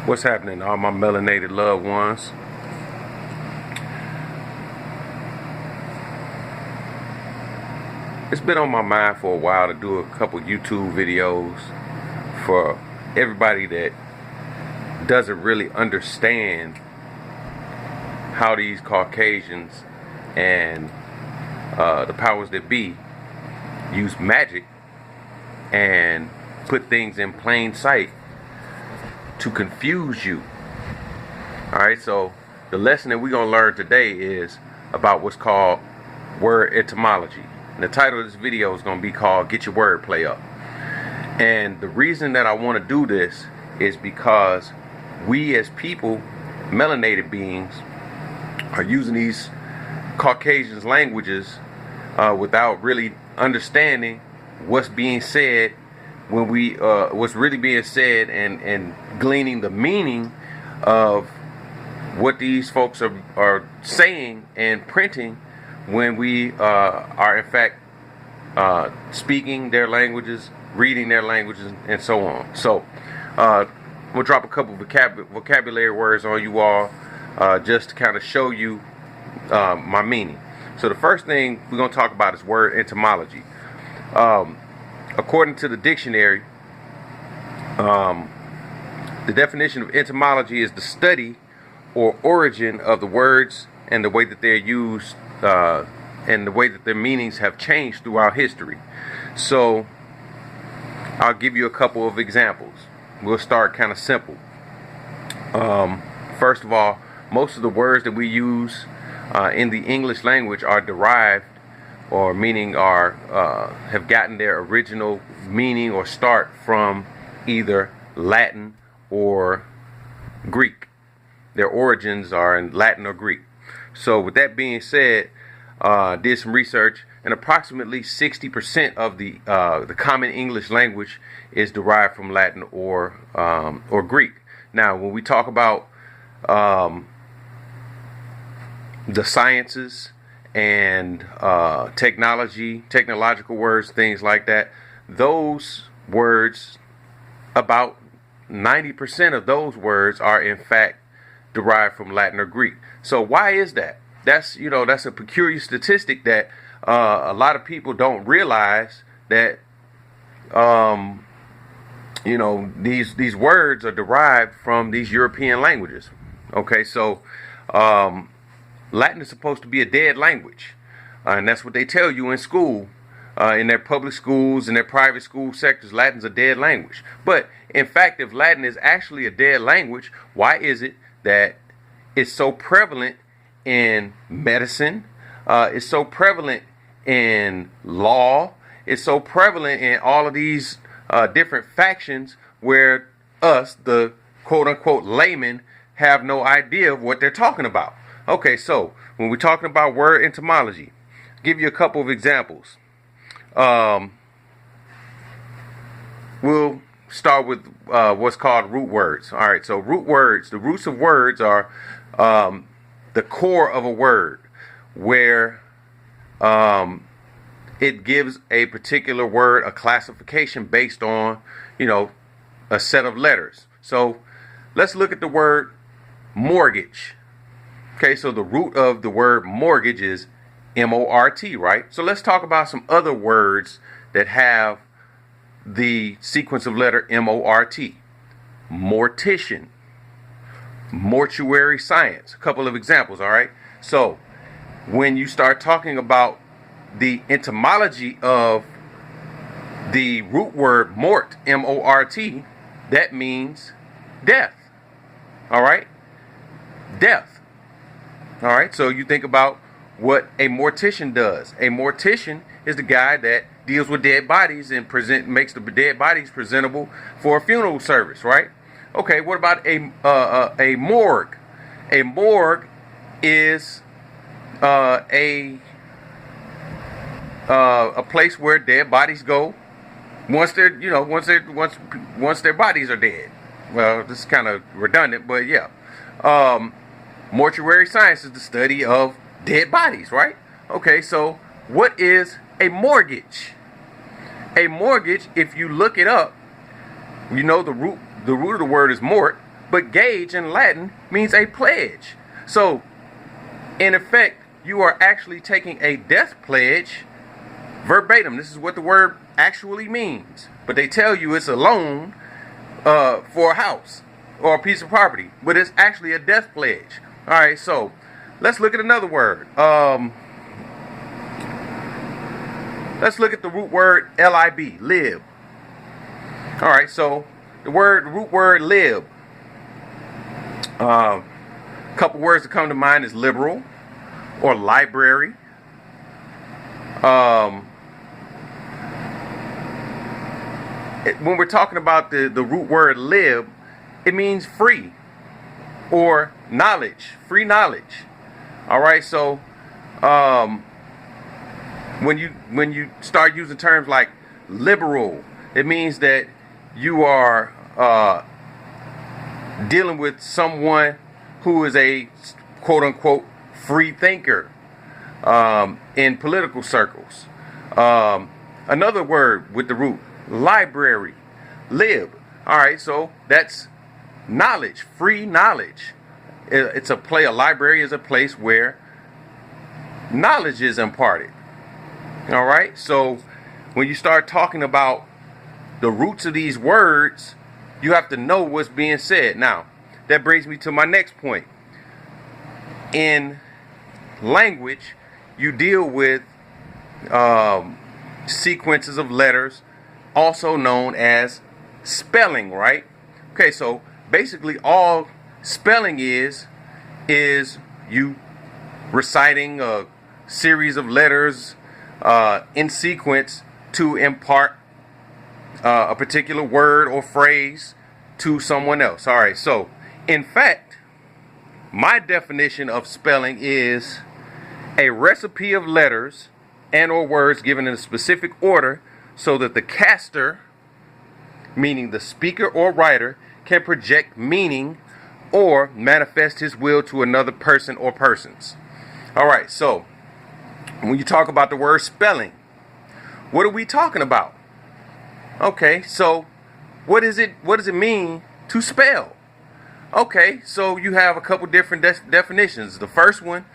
What's happening, all my melanated loved ones? It's been on my mind for a while to do a couple YouTube videos for everybody that doesn't really understand how these Caucasians and the powers that be use magic and put things in plain sight to confuse you. Alright, so the lesson that we're going to learn today is about what's called word etymology. And the title of this video is going to be called Get Your Wordplay Up. And the reason that I want to do this is because we as people, melanated beings, are using these Caucasians languages without really understanding what's being said when we what's really being said, and gleaning the meaning of what these folks are saying and printing when we are in fact speaking their languages, reading their languages, and so on. So we'll drop a couple vocabulary words on you all just to kind of show you my meaning. So the first thing we're going to talk about is word etymology. According to the dictionary, the definition of etymology is the study or origin of the words and the way that they're used and the way that their meanings have changed throughout history. So I'll give you a couple of examples. We'll start kind of simple. First of all, most of the words that we use in the English language are derived, or meaning are have gotten their original meaning or start from either Latin or Greek. Their origins are in Latin or Greek. So with that being said, did some research, and approximately 60% of the common English language is derived from Latin or Greek. Now, when we talk about the sciences and technological words, things like that, those words, about 90% of those words are in fact derived from Latin or Greek. So why is that? That's a peculiar statistic that a lot of people don't realize, that these words are derived from these European languages. Okay, so Latin is supposed to be a dead language, and that's what they tell you in school, in their public schools and their private school sectors. Latin's a dead language. But in fact, if Latin is actually a dead language, why is it that it's so prevalent in medicine? It's so prevalent in law. It's so prevalent in all of these different factions, where us, the quote-unquote laymen, have no idea of what they're talking about. Okay, so when we're talking about word etymology, I'll give you a couple of examples. We'll start with what's called root words. All right, so root words, the roots of words are the core of a word, where it gives a particular word a classification based on, a set of letters. So let's look at the word mortgage. Okay, so the root of the word mortgage is M-O-R-T, right? So let's talk about some other words that have the sequence of letter M-O-R-T. Mortician, mortuary science. A couple of examples, all right? So when you start talking about the etymology of the root word mort, M-O-R-T, that means death. All right? Death. All right, so you think about what a mortician does. A mortician is the guy that deals with dead bodies and makes the dead bodies presentable for a funeral service, right? Okay, what about a morgue? A morgue is a place where dead bodies go once their bodies are dead. Well, this is kind of redundant, but yeah. Mortuary science is the study of dead bodies, right? Okay, so what is a mortgage? A mortgage, if you look it up, the root of the word is mort, But gage in Latin means a pledge. So, in effect, you are actually taking a death pledge verbatim. This is what the word actually means. But they tell you it's a loan for a house or a piece of property. But it's actually a death pledge. All right, so let's look at another word. Let's look at the root word lib, lib. All right, so the root word lib. A couple words that come to mind is liberal or library. When we're talking about the root word lib, it means free or knowledge, free knowledge. All right, so when you start using terms like liberal, it means that you are dealing with someone who is a quote-unquote free thinker in political circles. Another word with the root, library, lib. All right, so that's knowledge, free knowledge. A library is a place where knowledge is imparted. All right, so when you start talking about the roots of these words, you have to know what's being said. Now, that brings me to my next point. In language, you deal with sequences of letters, also known as spelling, right? Okay, so basically all spelling is you reciting a series of letters in sequence to impart a particular word or phrase to someone else. All right, so in fact, my definition of spelling is a recipe of letters and or words given in a specific order so that the caster, meaning the speaker or writer, can project meaning or manifest his will to another person or persons. All right, so when you talk about the word spelling, what are we talking about? Okay, so what does it mean to spell? Okay, so you have a couple different definitions. The first one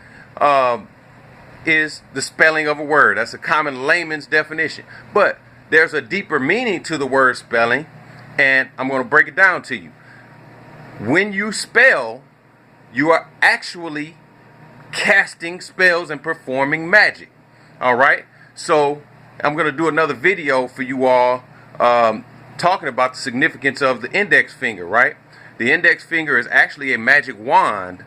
is the spelling of a word. That's a common layman's definition. But there's a deeper meaning to the word spelling, and I'm going to break it down to you. When you spell, you are actually casting spells and performing magic. All right, so I'm going to do another video for you all talking about the significance of the index finger, right? The index finger is actually a magic wand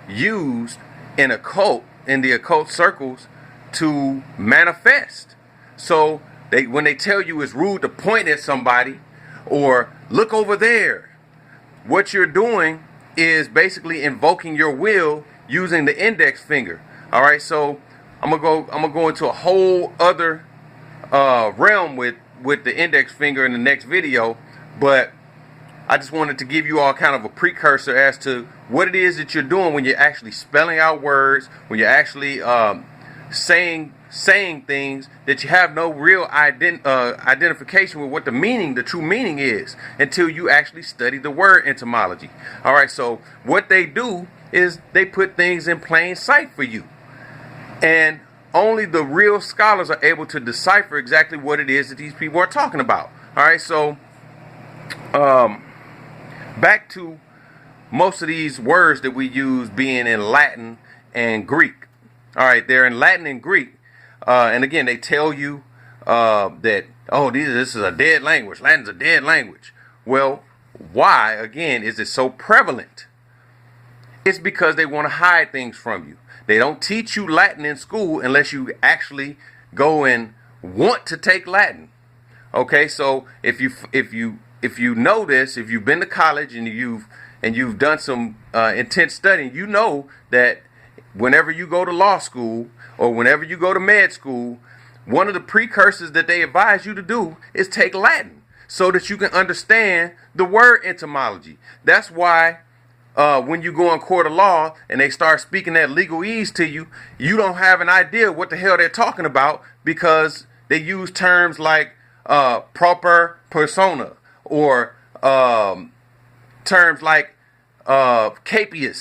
used in the occult circles to manifest. So when they tell you it's rude to point at somebody or look over there, what you're doing is basically invoking your will using the index finger. All right, so I'm gonna go into a whole other realm with the index finger in the next video, but I just wanted to give you all kind of a precursor as to what it is that you're doing when you're actually spelling out words, when you're actually saying things that you have no real identification with what the true meaning is until you actually study the word etymology. All right, so what they do is they put things in plain sight for you. And only the real scholars are able to decipher exactly what it is that these people are talking about. All right, so back to most of these words that we use being in Latin and Greek. All right, they're in Latin and Greek. And again, they tell you that, oh, this is a dead language. Latin's a dead language. Well, why, again, is it so prevalent? It's because they want to hide things from you. They don't teach you Latin in school unless you actually go and want to take Latin. Okay, so if you know this, if you've been to college and you've done some intense studying, you know that whenever you go to law school or whenever you go to med school, one of the precursors that they advise you to do is take Latin so that you can understand the word etymology. That's why when you go in court of law and they start speaking that legalese to you, you don't have an idea what the hell they're talking about because they use terms like proper persona or terms like capious.